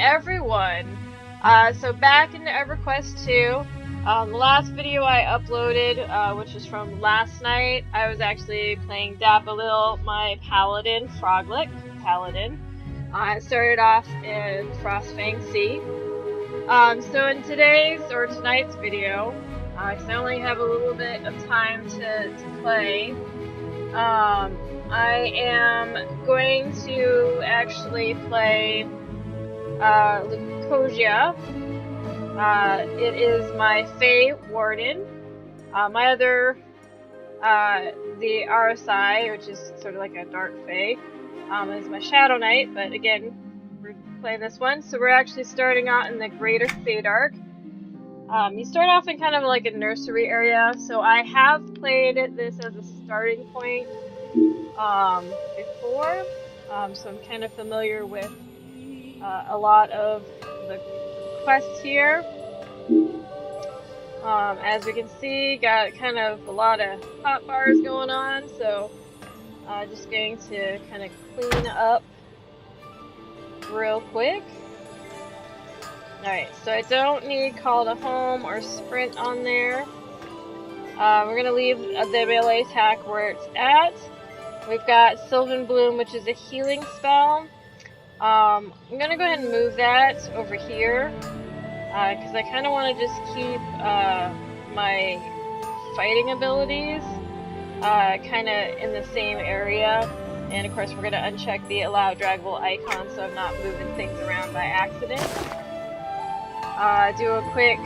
everyone! So back into EverQuest 2. The last video I uploaded, which was from last night, I was actually playing Dappalil, my paladin, paladin. I started off in Frostfang Sea. So in tonight's video, because I only have a little bit of time to play, I am going to actually play Lukosia. It is my Fey Warden. My other, the RSI, which is sort of like a dark Fey, is my Shadow Knight, but again, we're playing this one. So we're actually starting out in the Greater Faydark. You start off in kind of like a nursery area, so I have played this as a starting point before, so I'm kind of familiar with a lot of the quests here. As we can see, got kind of a lot of hot bars going on, so just going to kind of clean up real quick. Alright, so I don't need Call to Home or Sprint on there. We're going to leave the melee attack where it's at. We've got Sylvan Bloom, which is a healing spell. I'm going to go ahead and move that over here, because I kind of want to just keep my fighting abilities kind of in the same area. And of course we're going to uncheck the Allow Draggable icon so I'm not moving things around by accident. Do a quick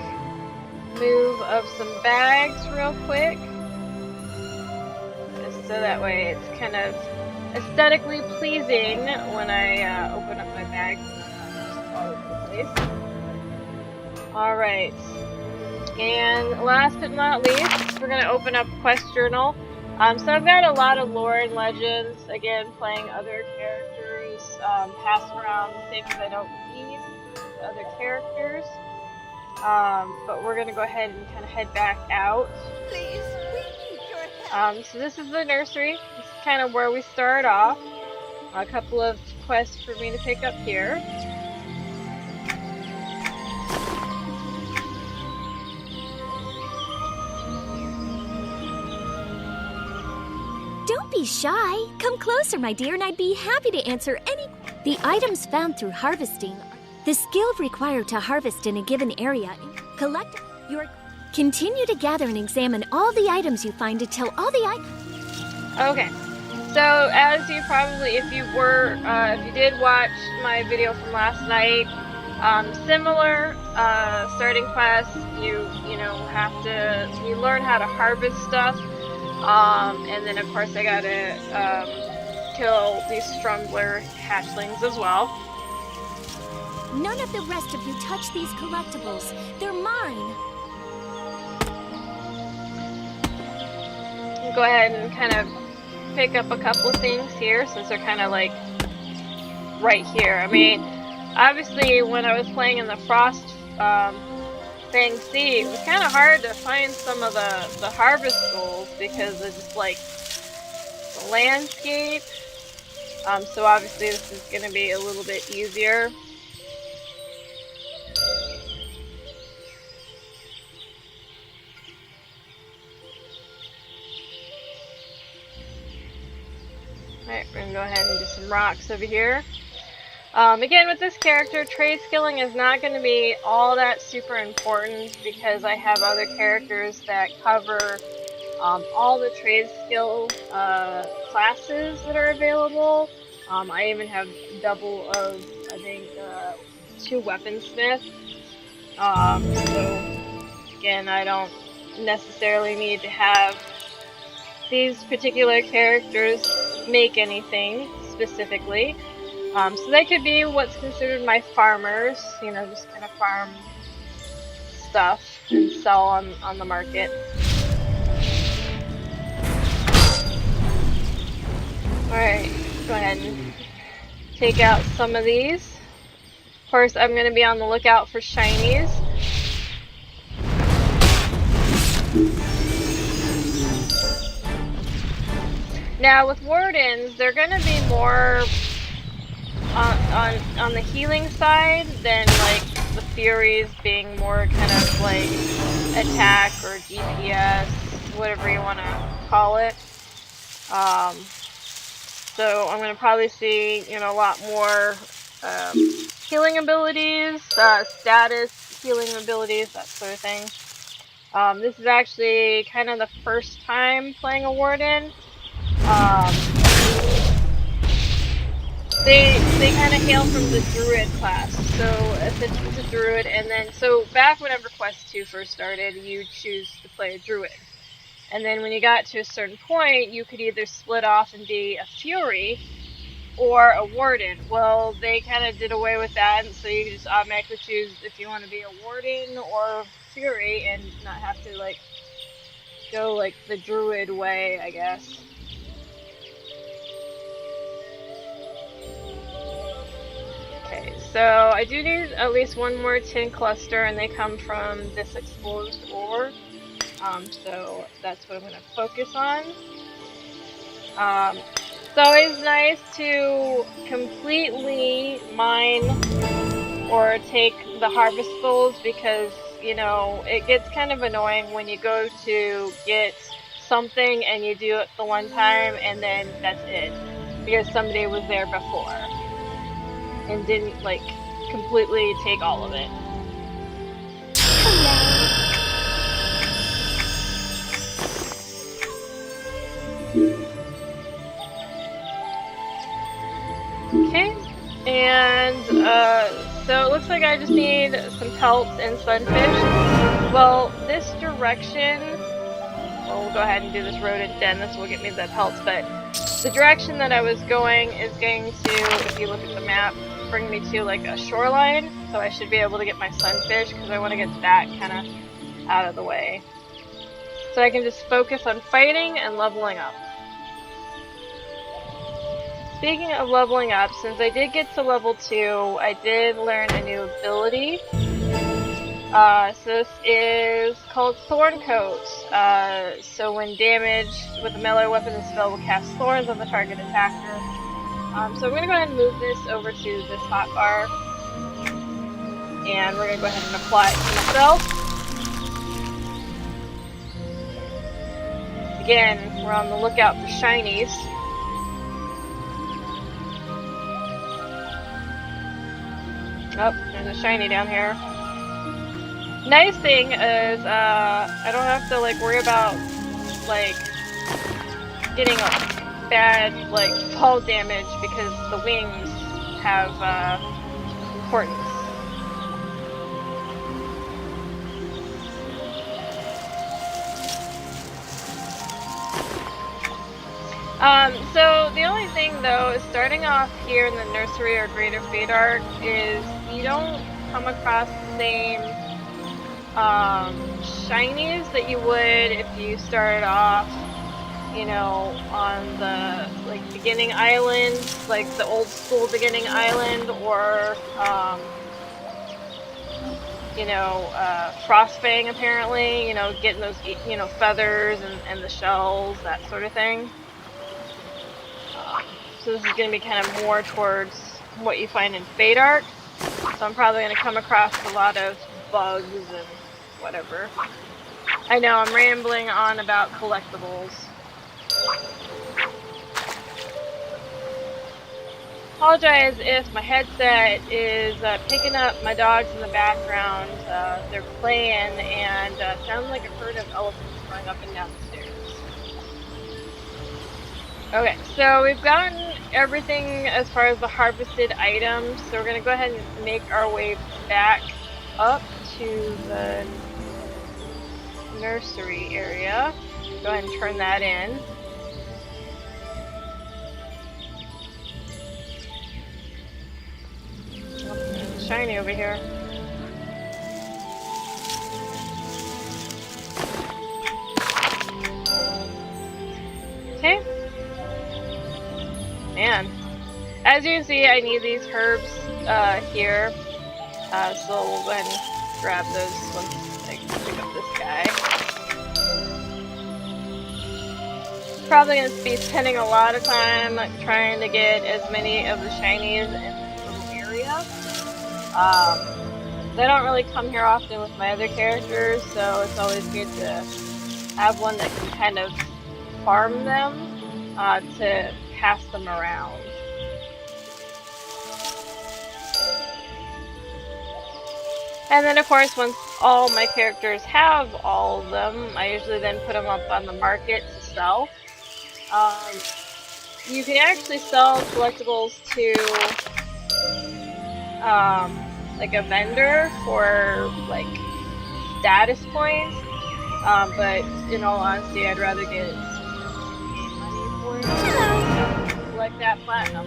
move of some bags real quick, just so that way it's kind of aesthetically pleasing when I open up my bag just all over the place. Alright, and last but not least, we're going to open up Quest Journal. So I've got a lot of lore and legends, again playing other characters, pass around the things I don't need to other characters. But we're going to go ahead and kind of head back out. Please, we need your help. So this is the nursery. This is kind of where we start off. A couple of quests for me to pick up here. Don't be shy. Come closer, my dear, and I'd be happy to answer any... The items found through harvesting are the skill required to harvest in a given area. Collect your... Continue to gather and examine all the items you find until all the items... Okay. So, as you probably, if you did watch my video from last night, similar starting quest, you learn how to harvest stuff. And then of course I gotta kill these Strumbler hatchlings as well. None of the rest of you touch these collectibles. They're mine. Go ahead and kind of pick up a couple of things here since they're kind of like right here. I mean, obviously when I was playing in the Frostfang Sea, it was kind of hard to find some of the harvest goals because of just like the landscape. So obviously this is going to be a little bit easier. Alright, we're going to go ahead and do some rocks over here. Again, with this character, trade skilling is not going to be all that super important because I have other characters that cover all the trade skill classes that are available. I even have double of, I think, 2 weaponsmiths. So, again, I don't necessarily need to have these particular characters make anything specifically. So they could be what's considered my farmers, you know, just kind of farm stuff and sell on the market. Alright, go ahead and take out some of these. Of course, I'm going to be on the lookout for shinies. Now with Wardens, they're going to be more on the healing side than like the Furies being more kind of like attack or DPS, whatever you want to call it. So I'm going to probably see, you know, a lot more healing abilities, status healing abilities, that sort of thing. This is actually kind of the first time playing a Warden. They kind of hail from the Druid class, so essentially it's a Druid, and then, so back when EverQuest 2 first started, you choose to play a Druid. And then when you got to a certain point, you could either split off and be a Fury, or a Warden. Well, they kind of did away with that, and so you can just automatically choose if you want to be a Warden or Fury, and not have to, like, go, like, the Druid way, I guess. Okay, so I do need at least one more tin cluster, and they come from this exposed ore. So that's what I'm going to focus on. It's always nice to completely mine or take the harvestables, because, you know, it gets kind of annoying when you go to get something and you do it the one time and then that's it, because somebody was there before and didn't, like, completely take all of it. Okay, and so it looks like I just need some pelts and sunfish. Well, this direction, well, we'll go ahead and do this rodent den, this will get me the pelts, but the direction that I was going is going to, if you look at the map, bring me to like a shoreline, so I should be able to get my sunfish, because I want to get that kind of out of the way. So I can just focus on fighting and leveling up. Speaking of leveling up, since I did get to level 2, I did learn a new ability. So this is called Thorn Coat. So when damaged with a melee weapon, the spell will cast thorns on the target attacker. So I'm going to go ahead and move this over to this hotbar. And we're going to go ahead and apply it to myself. Again, we're on the lookout for shinies. Oh, there's a shiny down here. Nice thing is, I don't have to, like, worry about, like, getting a bad, like, fall damage, because the wings have, importance. So the only thing, though, is starting off here in the nursery or Greater Faydark is you don't come across the same shinies that you would if you started off, you know, on the, like, beginning island, like the old school beginning island, or you know, Frostfang, apparently, you know, getting those, you know, feathers and the shells, that sort of thing. So this is going to be kind of more towards what you find in Faydark. So I'm probably going to come across a lot of bugs and whatever. I know, I'm rambling on about collectibles. Apologize if my headset is picking up my dogs in the background. They're playing, and sounds like a herd of elephants going up and down the stairs. Okay, so we've gotten everything as far as the harvested items, so we're going to go ahead and make our way back up to the nursery area. Go ahead and turn that in. Oh, there's a shiny over here. Okay. Man, as you can see, I need these herbs here, so we'll go ahead and grab those once I pick up this guy. Probably going to be spending a lot of time trying to get as many of the shinies in this little area. They don't really come here often with my other characters, so it's always good to have one that can kind of farm them to pass them around. And then of course, once all my characters have all of them, I usually then put them up on the market to sell. You can actually sell collectibles to like a vendor for like status points, but in all honesty, I'd rather get money for it to collect that platinum.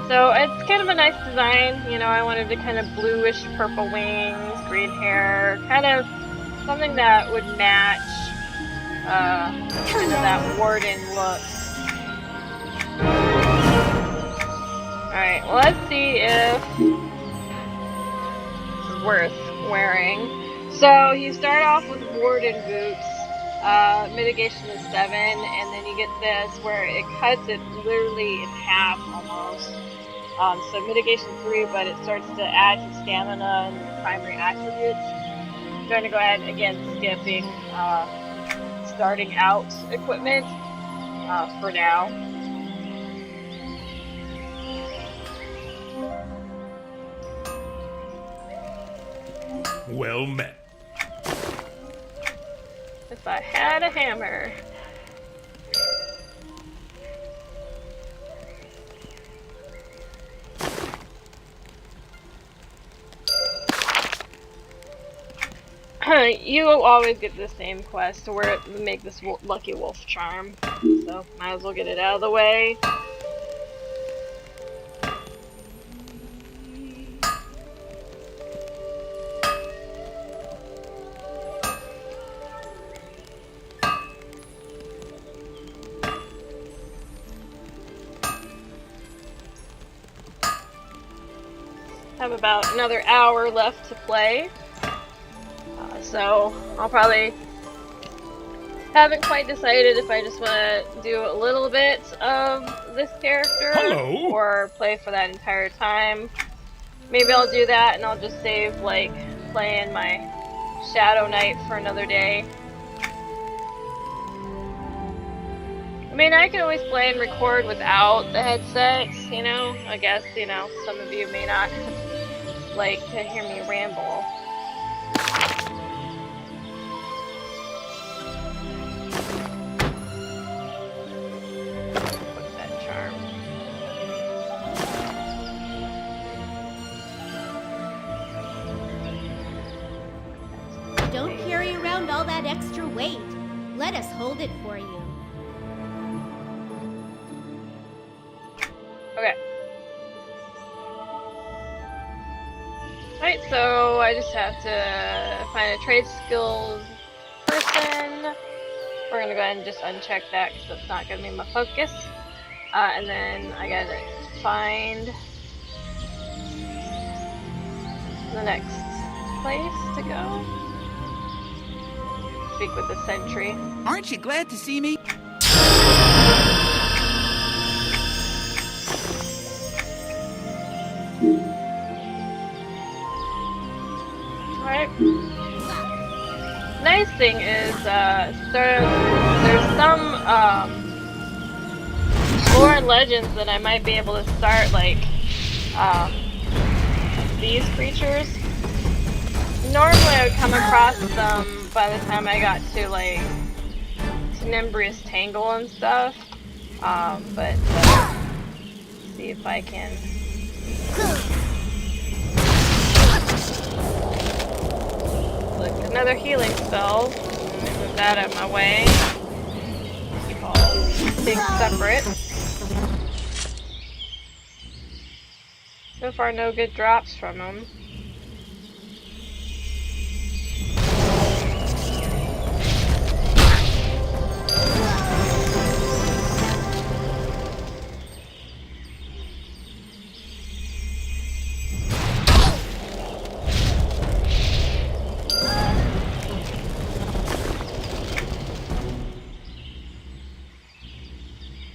So it's kind of a nice design, you know. I wanted to kind of bluish purple wings, green hair, kind of something that would match kind of that Warden look. Alright, well, let's see if it's worth wearing. So you start off with Warden boots, mitigation is 7, and then you get this where it cuts it literally in half almost. So mitigation 3, but it starts to add to stamina and primary attributes. I'm going to go ahead again, skipping starting out equipment for now. Well met. If I had a hammer. You will always get the same quest to where it make this lucky wolf charm, so might as well get it out of the way. Have about another hour left to play. So I'll probably haven't quite decided if I just want to do a little bit of this character or play for that entire time. Maybe I'll do that and I'll just save like playing my Shadow Knight for another day. I mean, I can always play and record without the headsets, you know. I guess, you know, some of you may not like to hear me ramble. Don't carry around all that extra weight. Let us hold it for you. Okay. Alright, so I just have to find a trade skills person. We're gonna go ahead and just uncheck that because that's not gonna be my focus. And then I gotta find the next place to go. Speak with the sentry. Aren't you glad to see me? Alright. Nice thing is, there's some lore and legends that I might be able to start, like, these creatures. Normally I would come across them by the time I got to, like, Tenebrious Tangle and stuff. But let's see if I can... Look, another healing spell. Move that out of my way. Keep all things separate. So far, no good drops from them.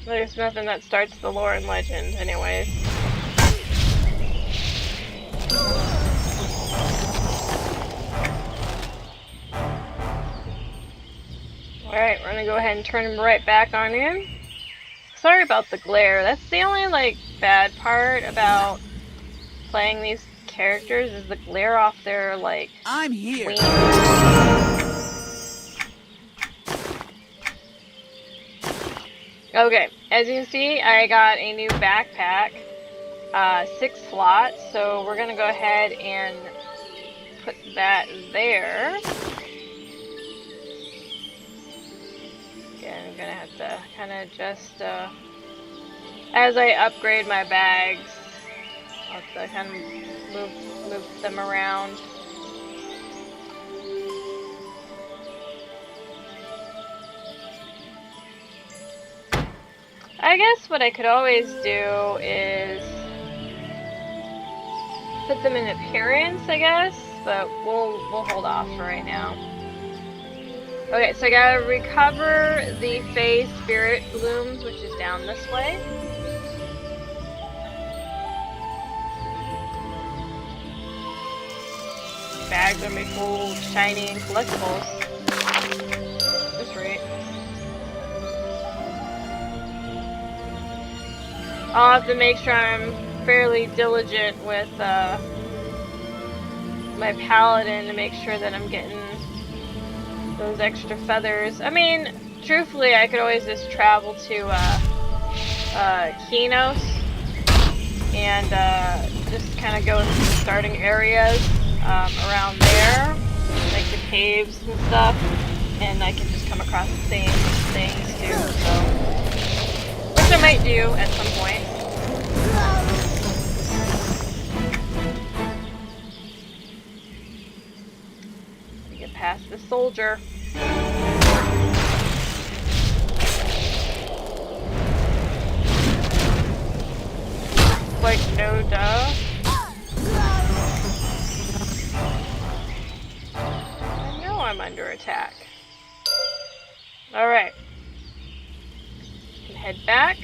There's nothing that starts the lore and legend, anyways. Alright, we're gonna go ahead and turn him right back on in. Sorry about the glare. That's the only, like, bad part about playing these characters is the glare off their, like, I'm here. wings. Okay, as you can see, I got a new backpack, 6 slots, so we're gonna go ahead and put that there. Again, I'm gonna have to kind of just, as I upgrade my bags, I'll have to kind of move them around. I guess what I could always do is put them in appearance, I guess, but we'll hold off for right now. Okay, so I gotta recover the Fey Spirit Blooms, which is down this way. Bags are gonna be full, shiny, and collectibles. That's right. I'll have to make sure I'm fairly diligent with my paladin to make sure that I'm getting those extra feathers. I mean, truthfully, I could always just travel to Kinos and just kind of go into the starting areas around there, like the caves and stuff, and I can just come across the same things too, so, which I might do at some point. Let me get past the soldier. Like, no duh. I know I'm under attack. Alright. Head back.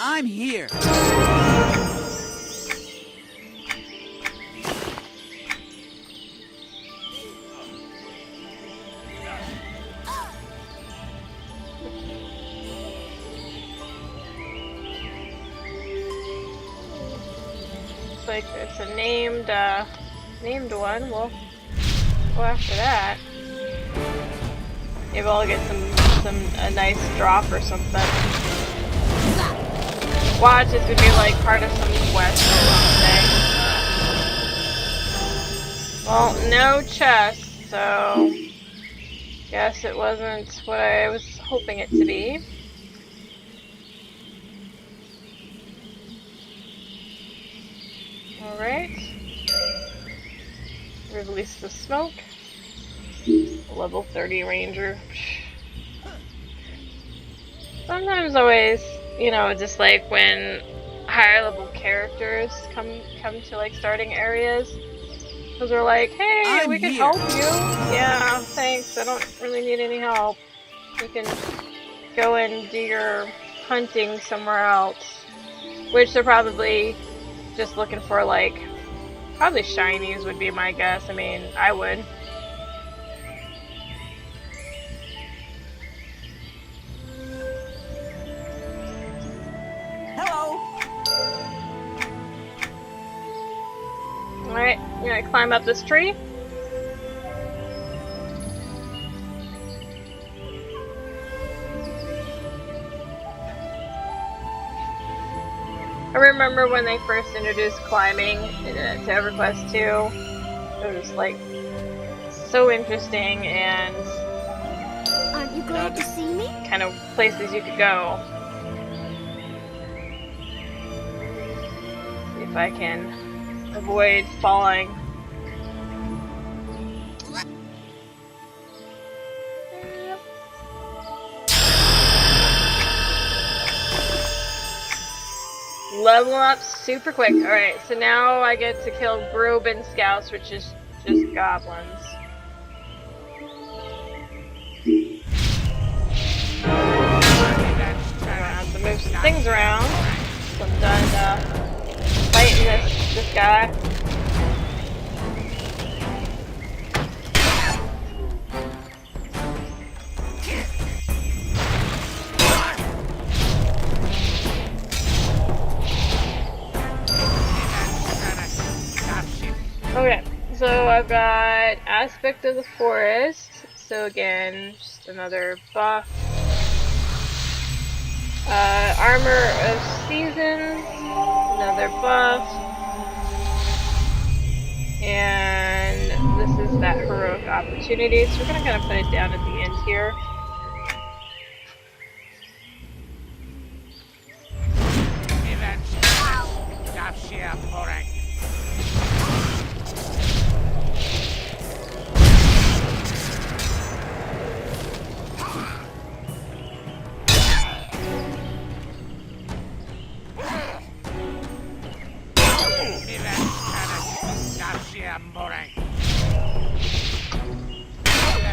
I'm here. Looks like it's a named one. We'll go after that. Maybe I'll get a nice drop or something. Watch, it's gonna be like part of some quest or something. Well, no chest, so guess it wasn't what I was hoping it to be. Alright. Release the smoke. Level 30 ranger. Sometimes always, you know, just like when higher level characters come to like starting areas, because they're like, hey, we can help you. Yeah, thanks, I don't really need any help. You can go and do your hunting somewhere else. Which they're probably just looking for, like, probably shinies would be my guess. I mean, I would. Alright, I'm gonna climb up this tree. I remember when they first introduced climbing to EverQuest 2. It was like so interesting and Aren't you glad to see me? kind of places you could go. See if I can avoid falling. level up super quick. Alright, so now I get to kill Groban scouts, which is just goblins. I have to move some things around. So I'm done fighting this guy. Okay, so I've got Aspect of the Forest. So again, just another buff. Armor of Seasons, another buff. And this is that Heroic Opportunity. So we're gonna kind of put it down at the end here.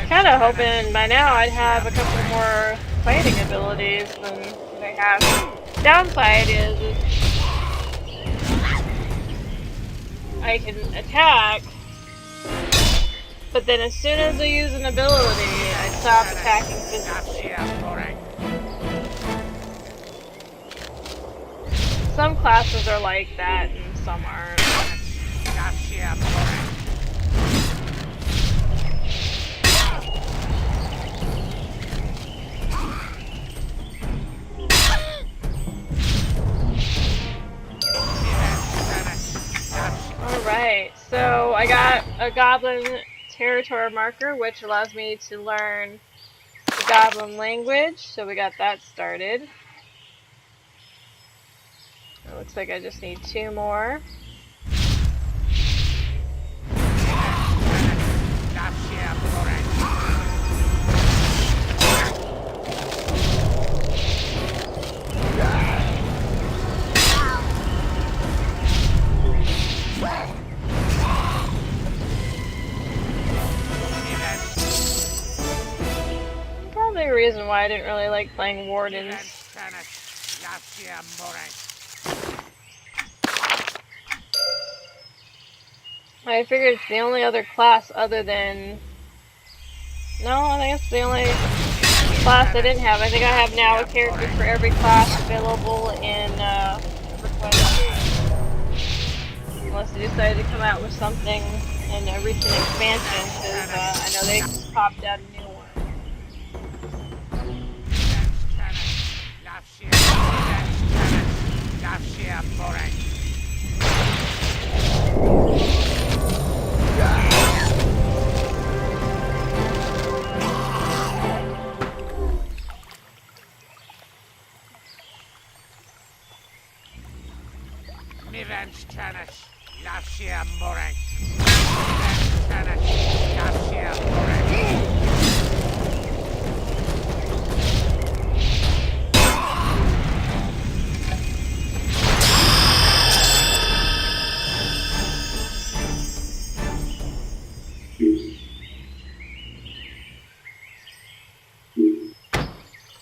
Kind of hoping by now I'd have a couple more fighting abilities than I have. Downside is I can attack, but then as soon as I use an ability, I stop attacking physically. Some classes are like that and some aren't. Alright, so I got a Goblin territory marker, which allows me to learn the Goblin language, so we got that started. It looks like I just need 2 more. Probably a reason why I didn't really like playing Wardens. I figured it's the only other class other than... No, I think it's the only class I didn't have. I think I have now a character for every class available in EverQuest 2. Unless they decided to come out with something in a recent expansion, because I know they just popped out a new one.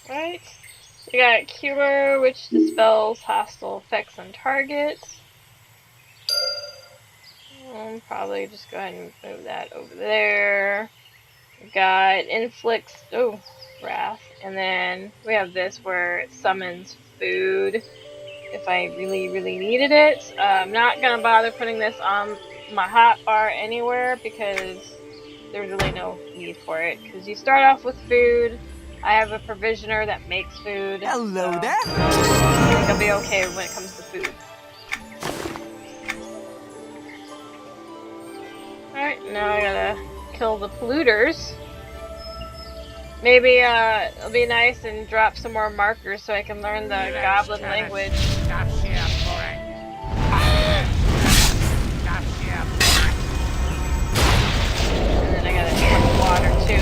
Right, so we got Cure, which dispels hostile effects on targets. I'll probably just go ahead and move that over there. We got Inflicts, Wrath, and then we have this where it summons food if I really, really needed it. I'm not gonna bother putting this on my hotbar anywhere because there's really no need for it. Because you start off with food. I have a provisioner that makes food. Hello there. I think I'll be okay when it comes to food. Alright, now I gotta kill the polluters. Maybe it'll be nice and drop some more markers so I can learn the goblin language. And then I gotta drink water too.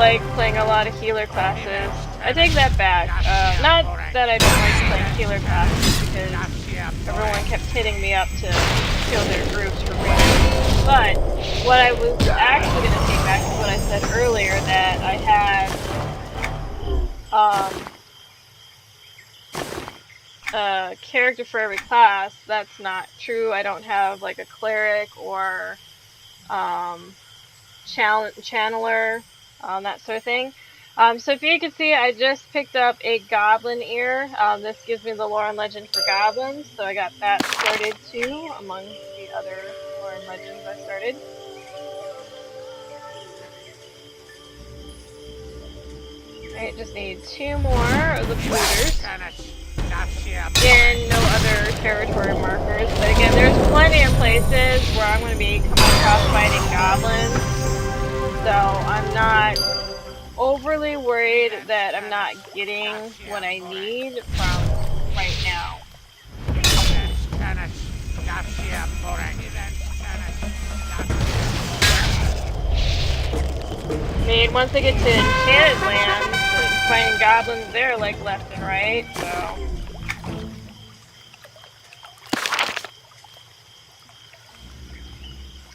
like playing a lot of healer classes. I take that back. Not that I don't like playing healer classes, because everyone kept hitting me up to kill their groups for me. But what I was actually going to take back is what I said earlier, that I had a character for every class. That's not true. I don't have like a cleric or channeler, that sort of thing. So if you can see, I just picked up a goblin ear. This gives me the lore and legend for goblins, so I got that started too, among the other lore and legends I started. I just need 2 more of the polluters. Again, no other territory markers, but again, there's plenty of places where I'm going to be coming across fighting goblins, so I'm not overly worried that I'm not getting what I need from right now. I mean, once I get to Enchanted Lands, I'm finding goblins there like left and right, so...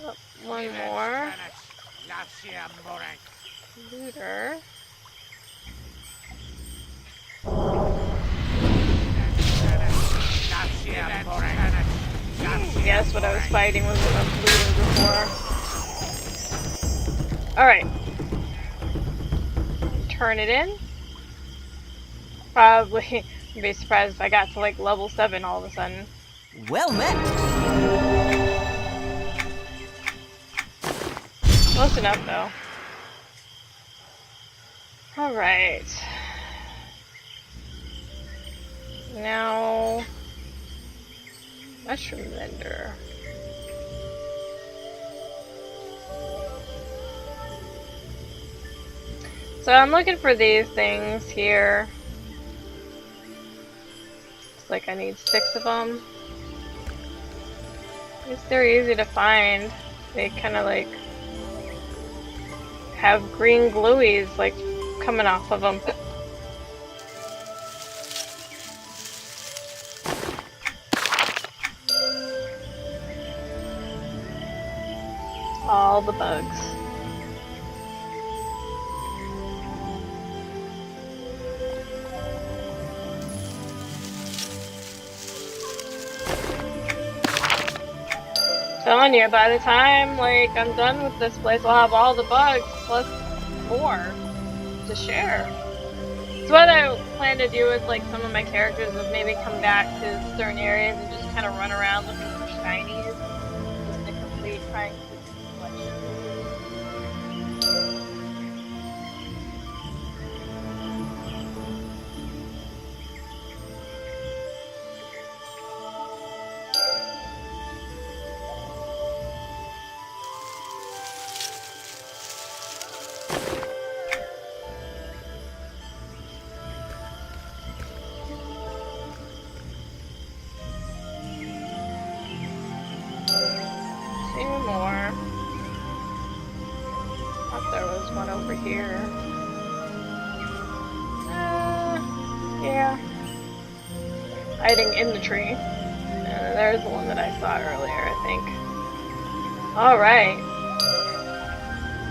Oh, one more. Looter. Guess what I was fighting was enough looter before. Alright. Turn it in. Probably I'd be surprised if I got to like level 7 all of a sudden. Well met. Close enough though. Alright. Now, mushroom vendor. So I'm looking for these things here. Looks like I need 6 of them. I guess they're easy to find. They kind of like have green glowies like coming off of them. All the bugs. Telling you, by the time like I'm done with this place, I'll have all the bugs plus more to share. So what I plan to do with like some of my characters is maybe come back to certain areas and just kind of run around looking for shinies, just to try and complete the collection. More. Thought there was one over here. Yeah. Hiding in the tree. There's the one that I saw earlier, I think. Alright.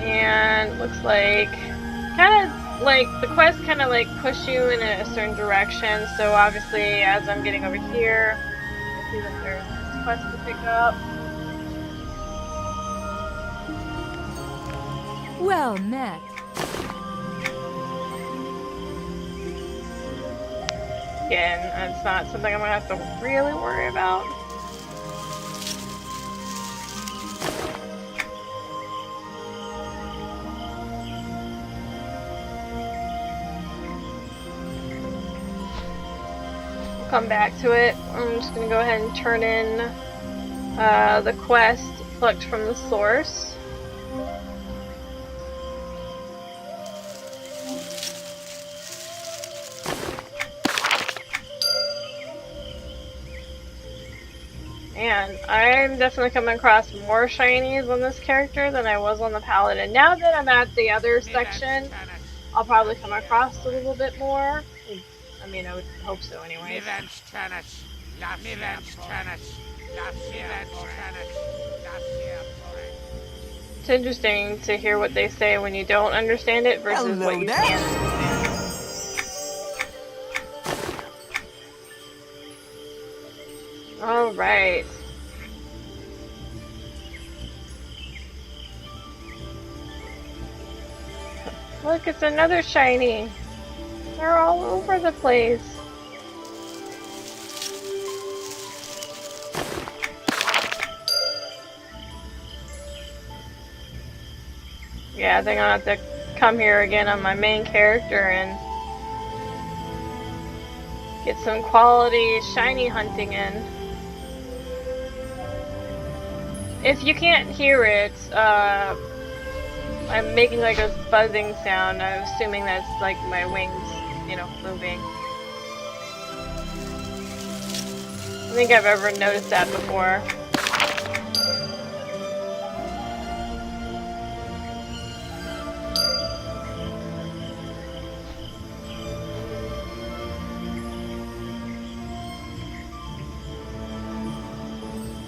And looks like kind of like the quest kind of like push you in a certain direction. So obviously as I'm getting over here, I see that there's this quest to pick up. Well met. Again, it's not something I'm gonna have to really worry about. We'll come back to it. I'm just gonna go ahead and turn in the quest plucked from the source. Man, I'm definitely coming across more shinies on this character than I was on the paladin. Now that I'm at the other section, I'll probably come across a little bit more. I mean, I would hope so anyways. It's interesting to hear what they say when you don't understand it versus what you can understand. All right. Look, it's another shiny. They're all over the place. Yeah, I think I'll have to come here again on my main character and get some quality shiny hunting in. If you can't hear it, I'm making like a buzzing sound. I'm assuming that's like my wings, you know, moving. I don't think I've ever noticed that before.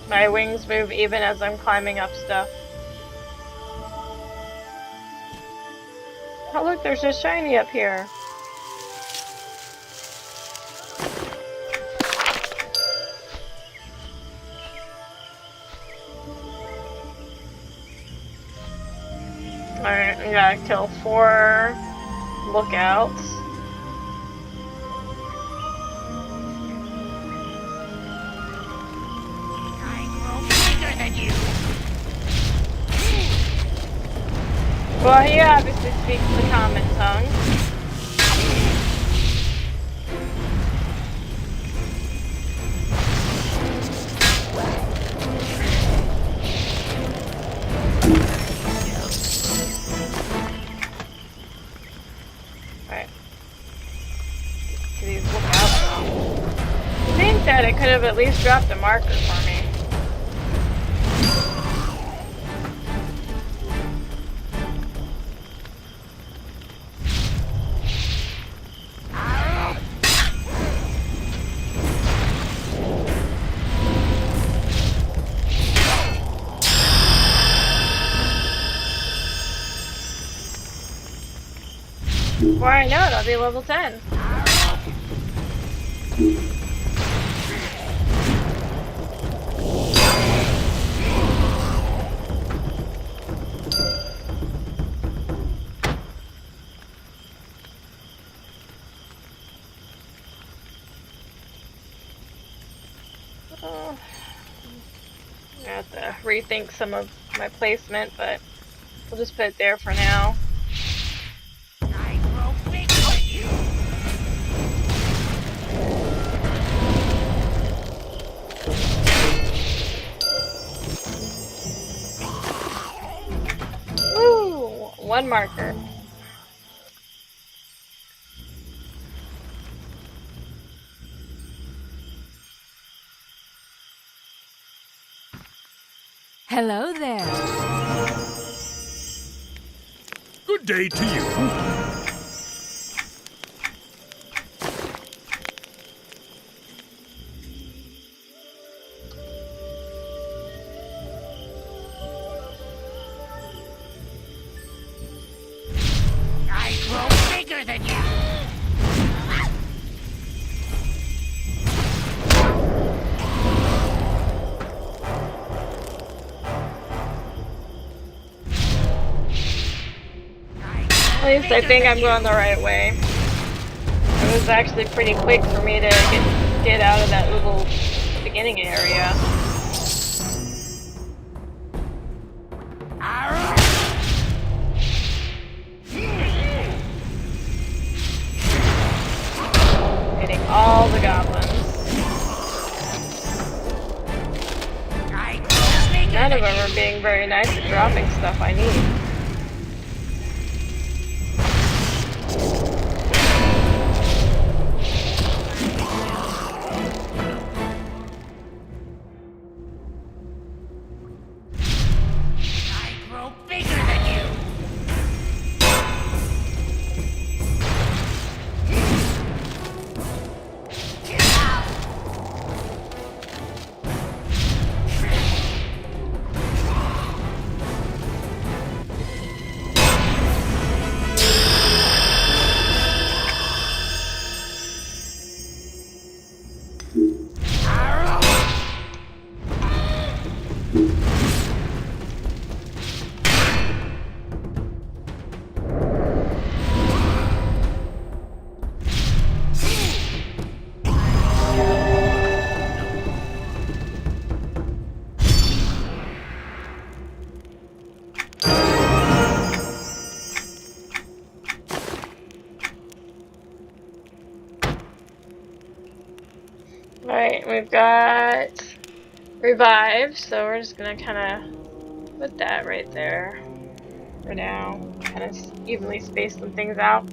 My wings move even as I'm climbing up stuff. Oh look, there's a shiny up here. Alright, we gotta kill 4 lookouts. Well, he obviously speaks the common tongue. Alright. To these lookouts. I think that it could have at least dropped a marker for me. Before I know it, I'll be level 10. I have to rethink some of my placement, but we'll just put it there for now. Woo! 1 marker. Hello there. Good day to you. I grow bigger than you. At least I think I'm going the right way. It was actually pretty quick for me to get out of that little beginning area. Hitting all the goblins. None of them are being very nice at dropping stuff I need. Alright, we've got revive, so we're just gonna kind of put that right there for now. Kind of evenly space some things out.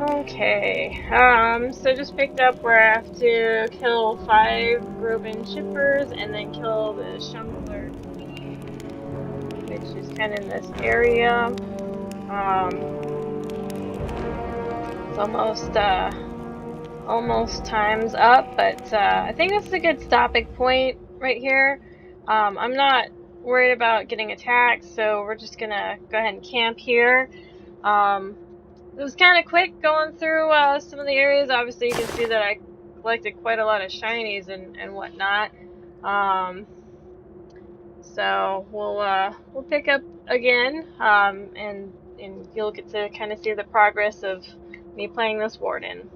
Okay, so just picked up where I have to kill 5 Robin Chippers and then kill the Shumbler Queen, which is kind of in this area. It's almost time's up, but I think this is a good stopping point right here. I'm not worried about getting attacked, so we're just gonna go ahead and camp here. It was kind of quick going through some of the areas. Obviously, you can see that I collected quite a lot of shinies and whatnot. So we'll pick up again, and you'll get to kind of see the progress of me playing this Warden.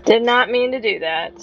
Did not mean to do that.